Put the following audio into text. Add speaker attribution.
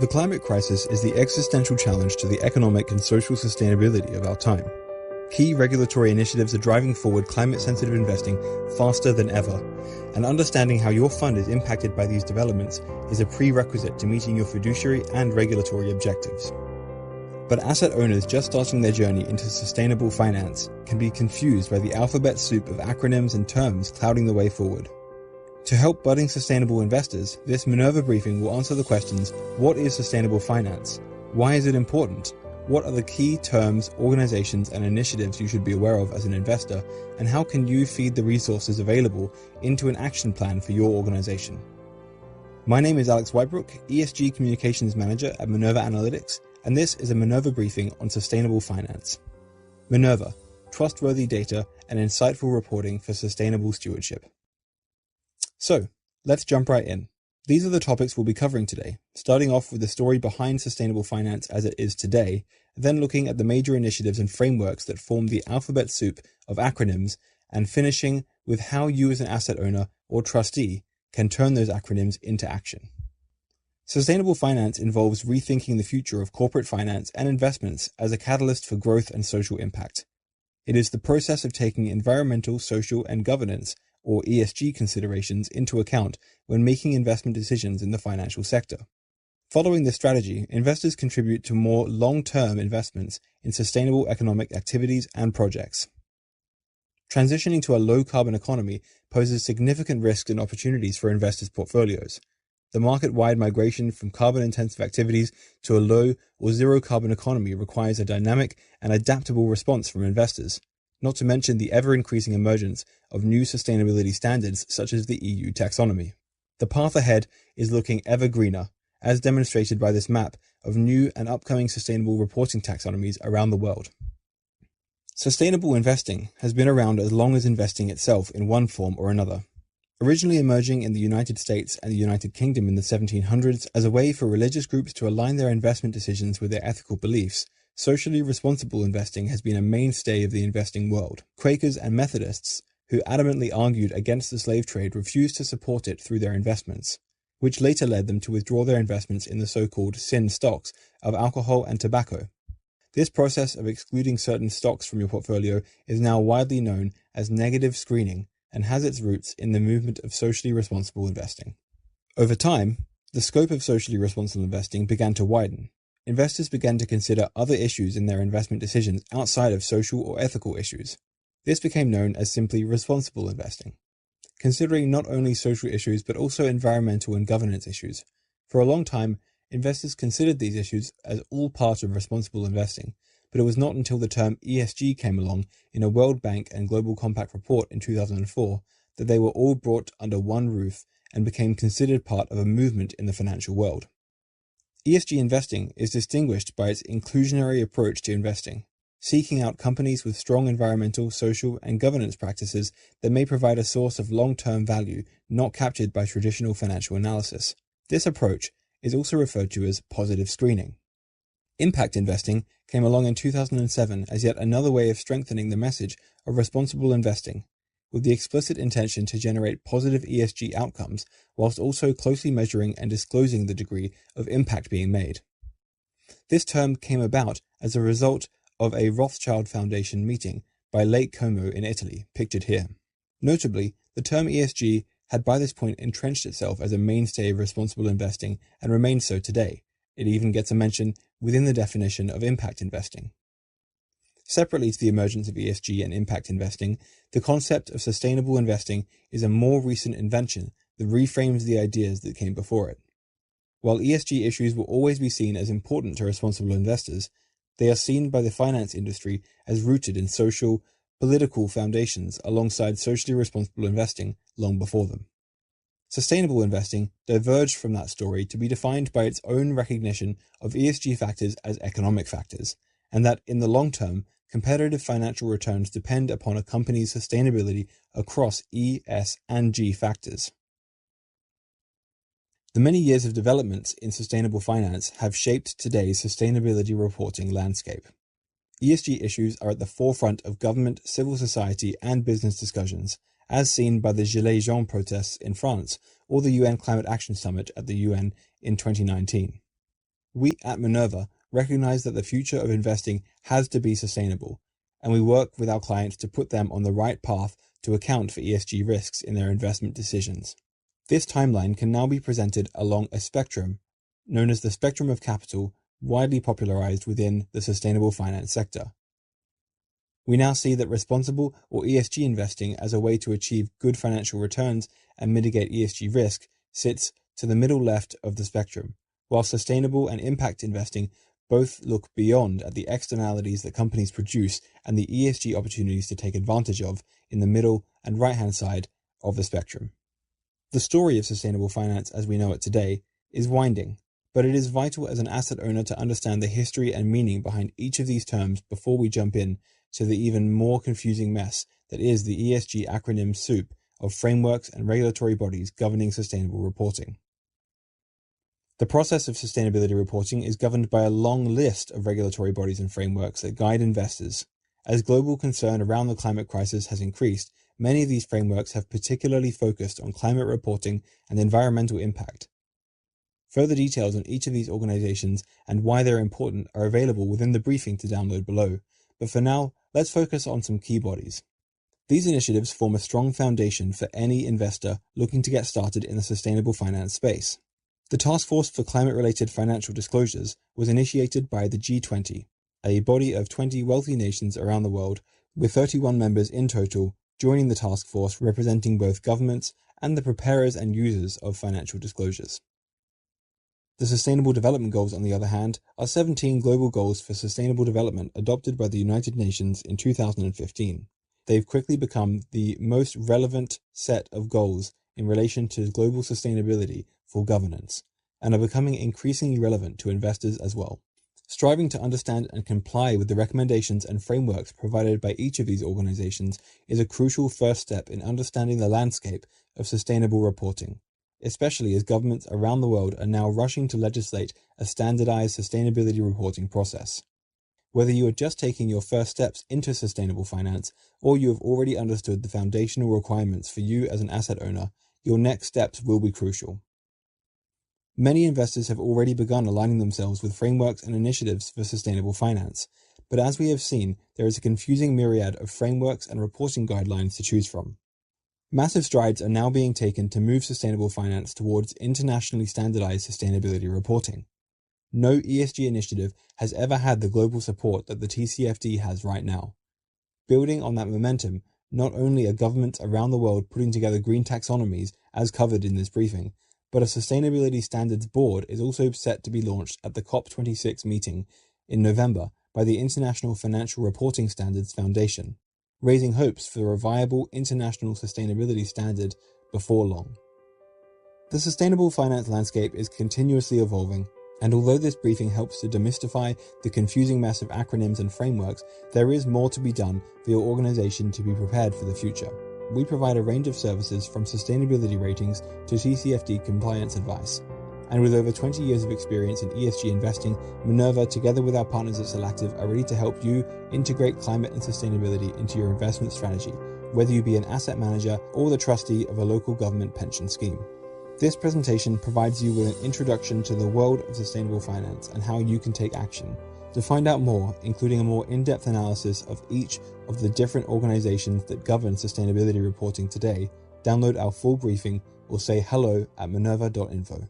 Speaker 1: The climate crisis is the existential challenge to the economic and social sustainability of our time. Key regulatory initiatives are driving forward climate-sensitive investing faster than ever, and understanding how your fund is impacted by these developments is a prerequisite to meeting your fiduciary and regulatory objectives. But asset owners just starting their journey into sustainable finance can be confused by the alphabet soup of acronyms and terms clouding the way forward. To help budding sustainable investors, this Minerva Briefing will answer the questions: what is sustainable finance? Why is it important? What are the key terms, organizations, and initiatives you should be aware of as an investor? And how can you feed the resources available into an action plan for your organization? My name is Alex Whitebrook, ESG Communications Manager at Minerva Analytics, and this is a Minerva Briefing on sustainable finance. Minerva, trustworthy data and insightful reporting for sustainable stewardship. So, let's jump right in. These are the topics we'll be covering today, starting off with the story behind sustainable finance as it is today, then looking at the major initiatives and frameworks that form the alphabet soup of acronyms, and finishing with how you as an asset owner or trustee can turn those acronyms into action. Sustainable finance involves rethinking the future of corporate finance and investments as a catalyst for growth and social impact. It is the process of taking environmental, social, and governance or ESG considerations into account when making investment decisions in the financial sector. Following this strategy, investors contribute to more long-term investments in sustainable economic activities and projects. Transitioning to a low-carbon economy poses significant risks and opportunities for investors' portfolios. The market-wide migration from carbon-intensive activities to a low or zero-carbon economy requires a dynamic and adaptable response from investors, not to mention the ever-increasing emergence of new sustainability standards such as the EU taxonomy. The path ahead is looking ever greener, as demonstrated by this map of new and upcoming sustainable reporting taxonomies around the world. Sustainable investing has been around as long as investing itself in one form or another. Originally emerging in the United States and the United Kingdom in the 1700s as a way for religious groups to align their investment decisions with their ethical beliefs, socially responsible investing has been a mainstay of the investing world. Quakers and Methodists, who adamantly argued against the slave trade, refused to support it through their investments, which later led them to withdraw their investments in the so-called sin stocks of alcohol and tobacco. This process of excluding certain stocks from your portfolio is now widely known as negative screening and has its roots in the movement of socially responsible investing. Over time, the scope of socially responsible investing began to widen. Investors began to consider other issues in their investment decisions outside of social or ethical issues. This became known as simply responsible investing, considering not only social issues but also environmental and governance issues. For a long time, investors considered these issues as all part of responsible investing, but it was not until the term ESG came along in a World Bank and Global Compact report in 2004 that they were all brought under one roof and became considered part of a movement in the financial world. ESG investing is distinguished by its inclusionary approach to investing, seeking out companies with strong environmental, social, and governance practices that may provide a source of long-term value not captured by traditional financial analysis. This approach is also referred to as positive screening. Impact investing came along in 2007 as yet another way of strengthening the message of responsible investing, with the explicit intention to generate positive ESG outcomes whilst also closely measuring and disclosing the degree of impact being made. This term came about as a result of a Rothschild Foundation meeting by Lake Como in Italy, pictured here. Notably, the term ESG had by this point entrenched itself as a mainstay of responsible investing and remains so today. It even gets a mention within the definition of impact investing. Separately to the emergence of ESG and impact investing, the concept of sustainable investing is a more recent invention that reframes the ideas that came before it. While ESG issues will always be seen as important to responsible investors, they are seen by the finance industry as rooted in social, political foundations alongside socially responsible investing long before them. Sustainable investing diverged from that story to be defined by its own recognition of ESG factors as economic factors, and that in the long term, competitive financial returns depend upon a company's sustainability across E, S, and G factors. The many years of developments in sustainable finance have shaped today's sustainability reporting landscape. ESG issues are at the forefront of government, civil society, and business discussions, as seen by the Gilets jaunes protests in France or the UN Climate Action Summit at the UN in 2019. We at Minerva recognize that the future of investing has to be sustainable, and we work with our clients to put them on the right path to account for ESG risks in their investment decisions. This timeline can now be presented along a spectrum, known as the spectrum of capital, widely popularized within the sustainable finance sector. We now see that responsible or ESG investing as a way to achieve good financial returns and mitigate ESG risk sits to the middle left of the spectrum, while sustainable and impact investing both look beyond at the externalities that companies produce and the ESG opportunities to take advantage of in the middle and right-hand side of the spectrum. The story of sustainable finance as we know it today is winding, but it is vital as an asset owner to understand the history and meaning behind each of these terms before we jump in to the even more confusing mess that is the ESG acronym soup of frameworks and regulatory bodies governing sustainable reporting. The process of sustainability reporting is governed by a long list of regulatory bodies and frameworks that guide investors. As global concern around the climate crisis has increased, many of these frameworks have particularly focused on climate reporting and environmental impact. Further details on each of these organizations and why they're important are available within the briefing to download below, but for now, let's focus on some key bodies. These initiatives form a strong foundation for any investor looking to get started in the sustainable finance space. The Task Force for Climate-Related Financial Disclosures was initiated by the G20, a body of 20 wealthy nations around the world, with 31 members in total joining the task force representing both governments and the preparers and users of financial disclosures. The Sustainable Development Goals, on the other hand, are 17 global goals for sustainable development adopted by the United Nations in 2015. They've quickly become the most relevant set of goals in relation to global sustainability for governance, and are becoming increasingly relevant to investors as well. Striving to understand and comply with the recommendations and frameworks provided by each of these organizations is a crucial first step in understanding the landscape of sustainable reporting, especially as governments around the world are now rushing to legislate a standardized sustainability reporting process. Whether you are just taking your first steps into sustainable finance, or you have already understood the foundational requirements for you as an asset owner, your next steps will be crucial. Many investors have already begun aligning themselves with frameworks and initiatives for sustainable finance, but as we have seen, there is a confusing myriad of frameworks and reporting guidelines to choose from. Massive strides are now being taken to move sustainable finance towards internationally standardized sustainability reporting. No ESG initiative has ever had the global support that the TCFD has right now. Building on that momentum, not only are governments around the world putting together green taxonomies, as covered in this briefing, but a Sustainability Standards Board is also set to be launched at the COP26 meeting in November by the International Financial Reporting Standards Foundation, raising hopes for a viable international sustainability standard before long. The sustainable finance landscape is continuously evolving, and although this briefing helps to demystify the confusing mess of acronyms and frameworks, there is more to be done for your organization to be prepared for the future. We provide a range of services from sustainability ratings to TCFD compliance advice. And with over 20 years of experience in ESG investing, Minerva, together with our partners at Selective, are ready to help you integrate climate and sustainability into your investment strategy, whether you be an asset manager or the trustee of a local government pension scheme. This presentation provides you with an introduction to the world of sustainable finance and how you can take action. To find out more, including a more in-depth analysis of each of the different organizations that govern sustainability reporting today, download our full briefing or say hello at minerva.info.